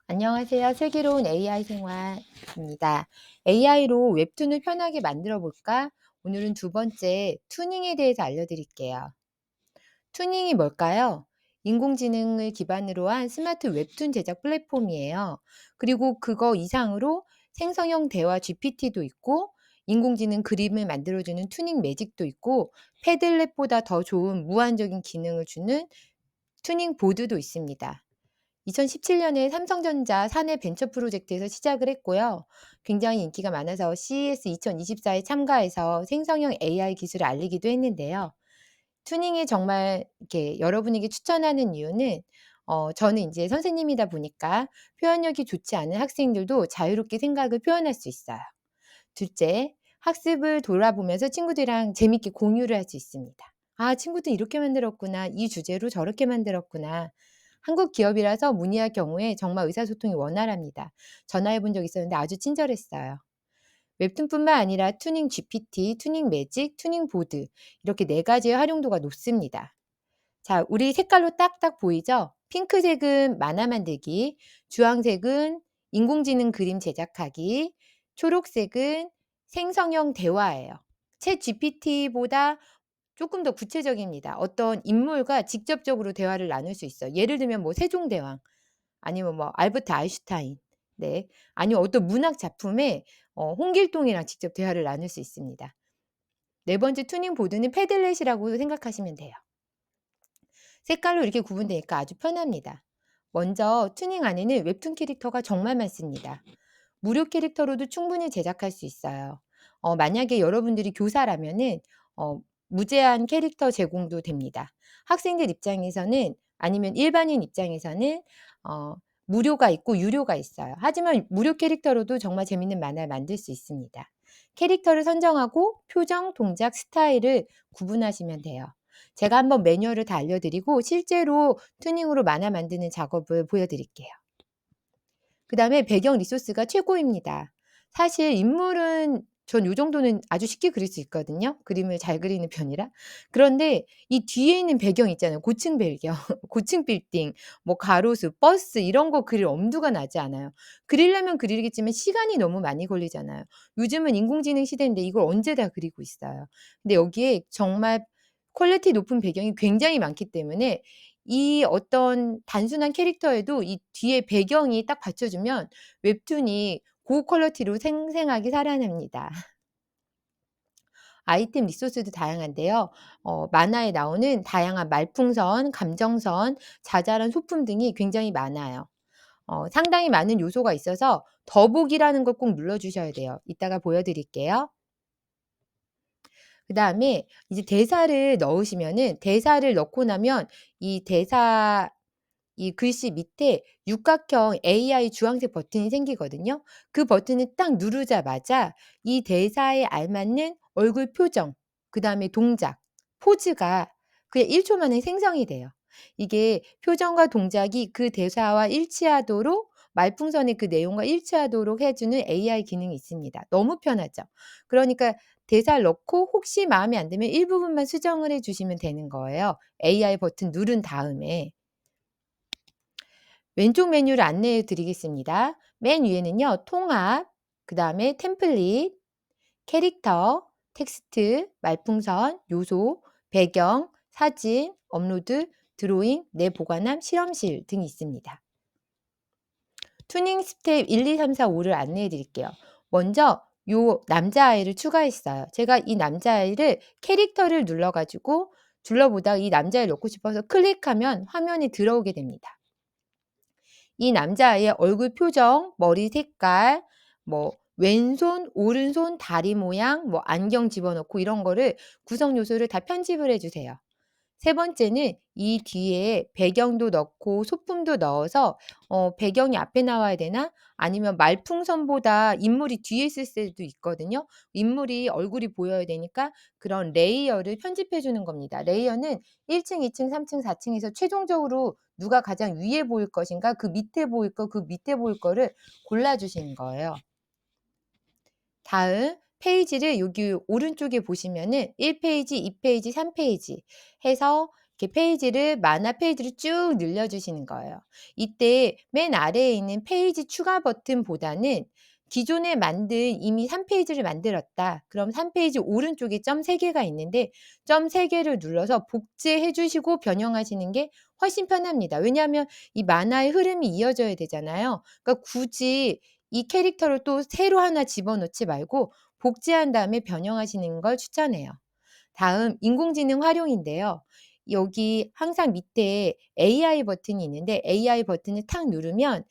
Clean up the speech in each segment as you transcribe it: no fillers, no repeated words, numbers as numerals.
안녕하세요. 슬기로운 AI 생활입니다. AI로 웹툰을 편하게 만들어 볼까? 오늘은 두 번째 투닝에 대해서 알려드릴게요. 투닝이 뭘까요? 인공지능을 기반으로 한 스마트 웹툰 제작 플랫폼이에요. 그리고 그거 이상으로 생성형 대화 GPT도 있고, 인공지능 그림을 만들어주는 투닝 매직도 있고, 패들렛보다 더 좋은 무한적인 기능을 주는 투닝 보드도 있습니다. 2017년에 삼성전자 사내 벤처 프로젝트에서 시작을 했고요. 굉장히 인기가 많아서 CES 2024에 참가해서 생성형 AI 기술을 알리기도 했는데요. 투닝이 정말 이렇게 여러분에게 추천하는 이유는 저는 이제 선생님이다 보니까 표현력이 좋지 않은 학생들도 자유롭게 생각을 표현할 수 있어요. 둘째, 학습을 돌아보면서 친구들이랑 재밌게 공유를 할 수 있습니다. '아 친구도 이렇게 만들었구나. 이 주제로 저렇게 만들었구나.' 한국 기업이라서 문의할 경우에 정말 의사소통이 원활합니다. 전화해 본 적 있었는데 아주 친절했어요. 웹툰뿐만 아니라 투닝 GPT, 투닝 매직, 투닝 보드 이렇게 네 가지의 활용도가 높습니다. 자, 우리 색깔로 딱딱 보이죠? 핑크색은 만화 만들기, 주황색은 인공지능 그림 제작하기, 초록색은 생성형 대화예요. 챗 GPT보다 조금 더 구체적입니다. 어떤 인물과 직접적으로 대화를 나눌 수 있어요. 예를 들면 뭐 세종대왕 아니면 뭐 알버트 아인슈타인, 네, 아니면 어떤 문학 작품에 홍길동이랑 직접 대화를 나눌 수 있습니다. 네 번째 투닝 보드는 패들렛이라고 생각하시면 돼요. 색깔로 이렇게 구분되니까 아주 편합니다. 먼저 투닝 안에는 웹툰 캐릭터가 정말 많습니다. 무료 캐릭터로도 충분히 제작할 수 있어요. 만약에 여러분들이 교사라면은 무제한 캐릭터 제공도 됩니다. 학생들 입장에서는 아니면 일반인 입장에서는 어 무료가 있고 유료가 있어요. 하지만 무료 캐릭터로도 정말 재밌는 만화를 만들 수 있습니다. 캐릭터를 선정하고 표정, 동작, 스타일을 구분하시면 돼요. 제가 한번 매뉴얼을 다 알려드리고 실제로 튜닝으로 만화 만드는 작업을 보여드릴게요. 그다음에 배경 리소스가 최고입니다. 사실 인물은 전 요 정도는 아주 쉽게 그릴 수 있거든요, 그림을 잘 그리는 편이라. 그런데 이 뒤에 있는 배경 있잖아요. 고층 배경, 고층 빌딩, 뭐 가로수, 버스 이런 거 그릴 엄두가 나지 않아요. 그리려면 그리겠지만 시간이 너무 많이 걸리잖아요. 요즘은 인공지능 시대인데 이걸 언제 다 그리고 있어요. 근데 여기에 정말 퀄리티 높은 배경이 굉장히 많기 때문에 이 어떤 단순한 캐릭터에도 이 뒤에 배경이 딱 받쳐주면 웹툰이 고퀄리티로 생생하게 살아납니다. 아이템 리소스도 다양한데요. 만화에 나오는 다양한 말풍선, 감정선, 자잘한 소품 등이 굉장히 많아요. 상당히 많은 요소가 있어서 더보기라는 걸 꼭 눌러 주셔야 돼요. 이따가 보여 드릴게요. 그다음에 이제 대사를 넣으시면은 대사를 넣고 나면 이 대사 이 글씨 밑에 육각형 AI 주황색 버튼이 생기거든요. 그 버튼을 딱 누르자마자 이 대사에 알맞는 얼굴 표정, 그다음에 동작, 포즈가 그냥 1초 만에 생성이 돼요. 이게 표정과 동작이 그 대사와 일치하도록 말풍선의 그 내용과 일치하도록 해 주는 AI 기능이 있습니다. 너무 편하죠. 그러니까 대사를 넣고 혹시 마음에 안 들면 일부분만 수정을 해 주시면 되는 거예요, AI 버튼 누른 다음에. 왼쪽 메뉴를 안내해 드리겠습니다. 맨 위에는요, 통합, 그다음에 템플릿, 캐릭터, 텍스트, 말풍선, 요소, 배경, 사진, 업로드, 드로잉, 내 보관함, 실험실 등이 있습니다. 투닝 스텝 1, 2, 3, 4, 5를 안내해 드릴게요. 먼저 요 남자아이를 추가했어요. 제가 이 남자아이를 캐릭터를 눌러 가지고 둘러보다가 이 남자아이를 넣고 싶어서 클릭하면 화면에 들어오게 됩니다. 이 남자아이의 얼굴 표정, 머리 색깔, 뭐 왼손, 오른손, 다리 모양, 뭐 안경 집어넣고 이런 거를 구성 요소를 다 편집을 해 주세요. 세 번째는 이 뒤에 배경도 넣고 소품도 넣어서 배경이 앞에 나와야 되나? 아니면 말풍선보다 인물이 뒤에 있을 수도 있거든요. 인물이 얼굴이 보여야 되니까 그런 레이어를 편집해 주는 겁니다. 레이어는 1 층, 2 층, 3 층, 4 층에서 최종적으로 누가 가장 위에 보일 것인가, 그 밑에 보일 거, 그 밑에 보일 거를 골라 주시는 거예요. 다음 페이지를 여기 오른쪽에 보시면은 1 페이지, 2 페이지, 3 페이지 해서 이렇게 만화 페이지를 쭉 늘려주시는 거예요. 이때 맨 아래에 있는 페이지 추가 버튼보다는 기존에 만든 이미 3 페이지를 만들었다. 그럼 3 페이지 오른쪽에 점 3 개가 있는데 점 3 개를 눌러서 복제해 주시고 변형하시는 게 훨씬 편합니다. 왜냐하면 이 만화의 흐름이 이어져야 되잖아요. 그러니까 굳이 이 캐릭터를 또 새로 하나 집어넣지 말고 복제한 다음에 변형하시는 걸 추천해요. 다음 인공지능 활용인데요. 여기 항상 밑에 AI 버튼이 있는데 AI 버튼을 탁 누르면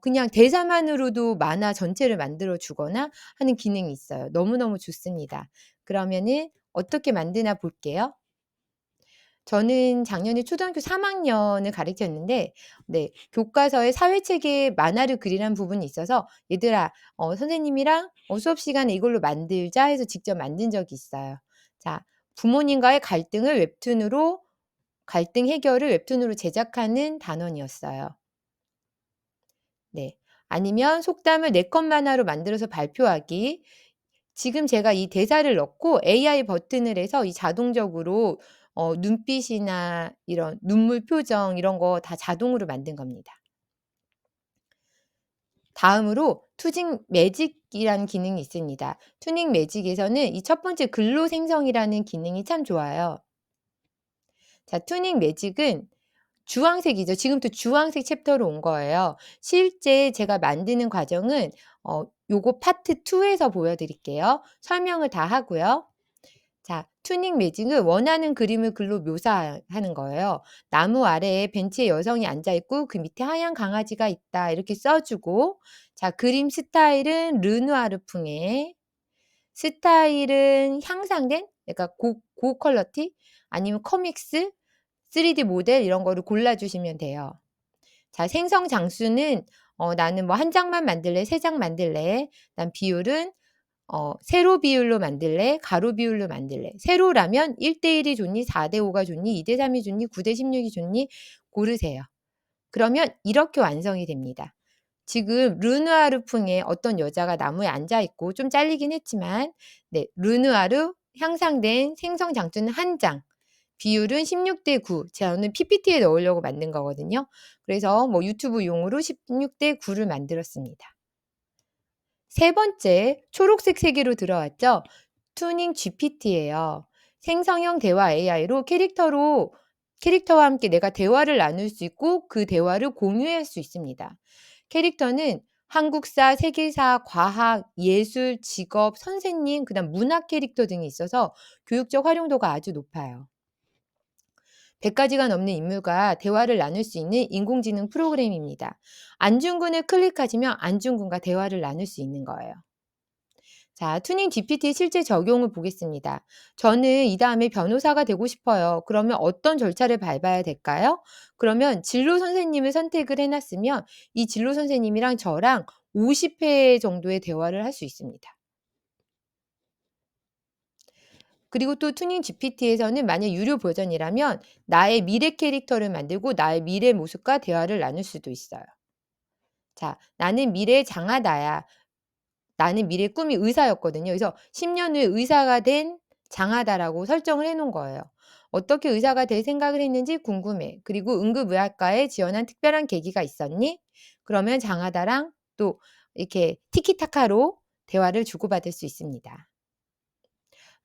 그냥 대사만으로도 만화 전체를 만들어 주거나 하는 기능이 있어요. 너무너무 좋습니다. 그러면은 어떻게 만드나 볼게요. 저는 작년에 초등학교 3 학년을 가르쳤는데 네 교과서에 사회체계 만화를 그리라는 부분이 있어서 "얘들아 선생님이랑 수업 시간에 이걸로 만들자." 해서 직접 만든 적이 있어요. 자 부모님과의 갈등 해결을 웹툰으로 제작하는 단원이었어요. 네. 아니면 속담을 4컷 만화로 만들어서 발표하기. 지금 제가 이 대사를 넣고 AI 버튼을 해서 이 자동적으로 눈빛이나 이런 눈물 표정 이런 거 다 자동으로 만든 겁니다. 다음으로 투징 매직이라는 기능이 있습니다. 투닝 매직에서는 이 첫 번째 근로 생성이라는 기능이 참 좋아요. 자 투닝 매직은 주황색이죠. 지금 또 주황색 챕터로 온 거예요. 실제 제가 만드는 과정은 요거 파트 2 에서 보여 드릴게요. 설명을 다 하고요. 자 투닝 매직은 원하는 그림을 글로 묘사하는 거예요. 나무 아래에 벤치에 여성이 앉아 있고 그 밑에 하얀 강아지가 있다 이렇게 써 주고 자 그림 스타일은 르누아르풍의 스타일은 향상된 그러니까 고퀄리티 아니면 코믹스 3D 모델 이런 거를 골라 주시면 돼요. 자 생성 장수는 나는 뭐 1 장만 만들래, 3장 만들래. 그다음 비율은 세로 비율로 만들래, 가로 비율로 만들래. 세로라면 1대 1이 좋니, 4대 5가 좋니, 2대 3이 좋니, 9대 16이 좋니 고르세요. 그러면 이렇게 완성이 됩니다. 지금 르누아르풍의 어떤 여자가 나무에 앉아 있고 좀 잘리긴 했지만 네 르누아르 향상된 생성 장수는 1 장. 비율은 16대 9. 저는 PPT에 넣으려고 만든 거거든요. 그래서 뭐 유튜브용으로 16대 9를 만들었습니다. 세 번째 초록색 세계로 들어왔죠. 투닝 GPT예요. 생성형 대화 AI로 캐릭터와 함께 내가 대화를 나눌 수 있고 그 대화를 공유할 수 있습니다. 캐릭터는 한국사, 세계사, 과학, 예술, 직업, 선생님, 그다음 문학 캐릭터 등이 있어서 교육적 활용도가 아주 높아요. 100 가지가 넘는 인물과 대화를 나눌 수 있는 인공지능 프로그램입니다. 안중근을 클릭하시면 안중근과 대화를 나눌 수 있는 거예요. 자, 투닝 GPT 실제 적용을 보겠습니다. 저는 이 다음에 변호사가 되고 싶어요. 그러면 어떤 절차를 밟아야 될까요? 그러면 진로 선생님을 선택을 해놨으면 이 진로 선생님이랑 저랑 50회 정도의 대화를 할 수 있습니다. 그리고 또 투닝 GPT에서는 만약 유료 버전이라면 나의 미래 캐릭터를 만들고 나의 미래 모습과 대화를 나눌 수도 있어요. 자, 나는 미래의 장하다야. 나는 미래의 꿈이 의사였거든요. 그래서 10년 후에 의사가 된 장하다라고 설정을 해 놓은 거예요. 어떻게 의사가 될 생각을 했는지 궁금해. 그리고 응급의학과에 지원한 특별한 계기가 있었니? 그러면 장하다랑 또 이렇게 티키타카로 대화를 주고받을 수 있습니다.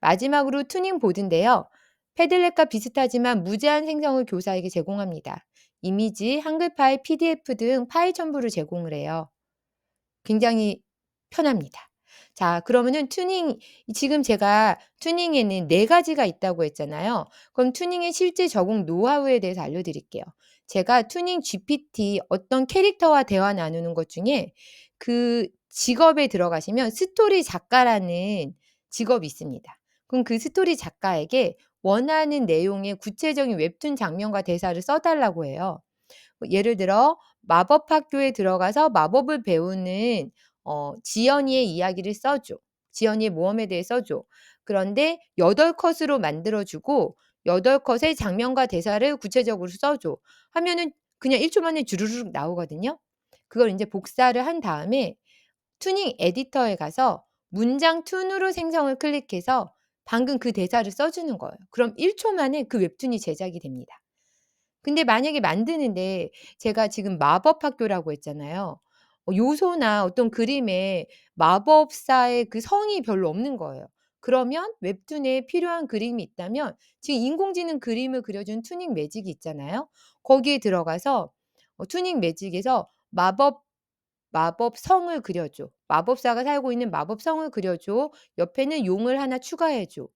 마지막으로 투닝 보드인데요. 패들렛과 비슷하지만 무제한 생성을 교사에게 제공합니다. 이미지, 한글 파일, PDF 등 파일 첨부를 제공을 해요. 굉장히 편합니다. 자 그러면은 지금 제가 투닝에는 4 가지가 있다고 했잖아요. 그럼 투닝의 실제 적용 노하우에 대해서 알려드릴게요. 제가 투닝 GPT 어떤 캐릭터와 대화 나누는 것 중에 그 직업에 들어가시면 스토리 작가라는 직업이 있습니다. 그럼 그 스토리 작가에게 원하는 내용의 구체적인 웹툰 장면과 대사를 써 달라고 해요. 예를 들어 마법 학교에 들어가서 마법을 배우는 지연이의 이야기를 써 줘. 지연이의 모험에 대해 써 줘. 그런데 8 컷으로 만들어 주고 8 컷의 장면과 대사를 구체적으로 써 줘. 하면은 그냥 1초 만에 주르륵 나오거든요. 그걸 인제 복사를 한 다음에 투닝 에디터에 가서 문장 툰으로 생성을 클릭해서 방금 그 대사를 써 주는 거예요. 그럼 1초 만에 그 웹툰이 제작이 됩니다. 근데 만약에 만드는데 제가 지금 마법 학교라고 했잖아요. 요소나 어떤 그림에 마법사의 그 성이 별로 없는 거예요. 그러면 웹툰에 필요한 그림이 있다면 지금 인공지능 그림을 그려준 투닝 매직이 있잖아요. 거기에 들어가서 투닝 매직에서 마법성을 그려 줘. 마법사가 살고 있는 마법성을 그려 줘. 옆에는 용을 하나 추가해 줘.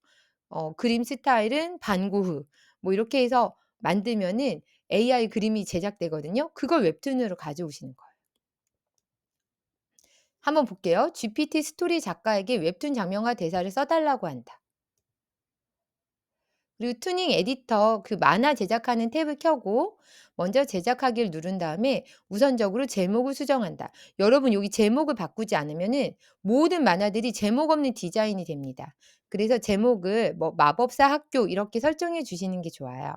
그림 스타일은 반고흐. 뭐 이렇게 해서 만들면은 AI 그림이 제작되거든요. 그걸 웹툰으로 가져오시는 거예요. 한번 볼게요. GPT 스토리 작가에게 웹툰 장면과 대사를 써 달라고 한다. 그리고 투닝 에디터 그 만화 제작하는 탭을 켜고 먼저 제작하기를 누른 다음에 우선적으로 제목을 수정한다. 여러분 여기 제목을 바꾸지 않으면은 모든 만화들이 제목 없는 디자인이 됩니다. 그래서 제목을 뭐 마법사 학교 이렇게 설정해 주시는 게 좋아요.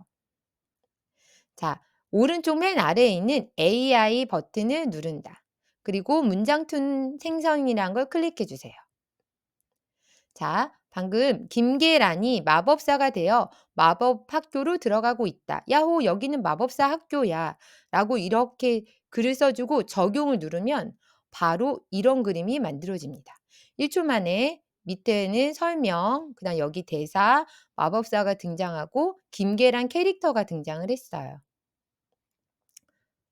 자, 오른쪽 맨 아래에 있는 AI 버튼을 누른다. 그리고 문장툰 생성이란 걸 클릭해 주세요. 자, 방금 김계란이 마법사가 되어 마법 학교로 들어가고 있다. 야호, 여기는 마법사 학교야. 라고 이렇게 글을 써주고 적용을 누르면 바로 이런 그림이 만들어집니다. 1초 만에 밑에는 설명, 그다음 여기 대사, 마법사가 등장하고 김계란 캐릭터가 등장을 했어요.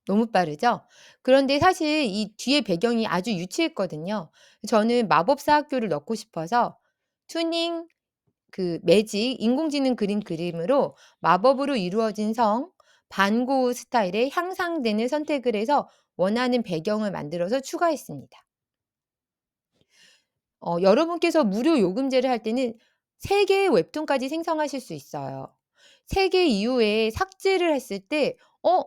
너무 빠르죠? 그런데 사실 이 뒤에 배경이 아주 유치했거든요. 저는 마법사 학교를 넣고 싶어서 투닝 그 매직 인공지능 그림으로 마법으로 이루어진 성 반고흐 스타일의 향상된을 선택을 해서 원하는 배경을 만들어서 추가했습니다. 여러분께서 무료 요금제를 할 때는 3 개의 웹툰까지 생성하실 수 있어요. 3개 이후에 삭제를 했을 때 어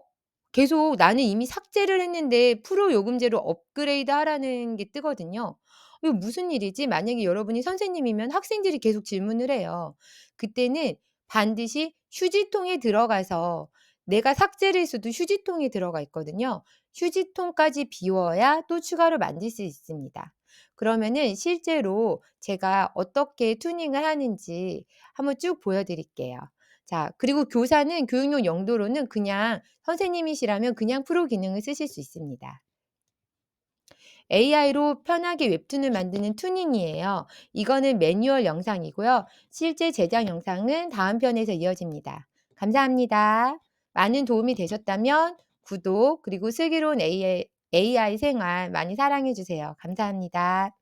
계속 나는 이미 삭제를 했는데 프로 요금제로 업그레이드하라는 게 뜨거든요. 이거 무슨 일이지? 만약에 여러분이 선생님이면 학생들이 계속 질문을 해요. 그때는 반드시 휴지통에 들어가서 내가 삭제를 했어도 휴지통에 들어가 있거든요. 휴지통까지 비워야 또 추가로 만들 수 있습니다. 그러면은 실제로 제가 어떻게 튜닝을 하는지 한번 쭉 보여 드릴게요. 자, 그리고 교사는 교육용 용도로는 그냥 선생님이시라면 그냥 프로 기능을 쓰실 수 있습니다. AI로 편하게 웹툰을 만드는 튜닝이에요. 이거는 매뉴얼 영상이고요. 실제 제작 영상은 다음 편에서 이어집니다. 감사합니다. 많은 도움이 되셨다면 구독 그리고 슬기로운 AI 생활 많이 사랑해 주세요. 감사합니다.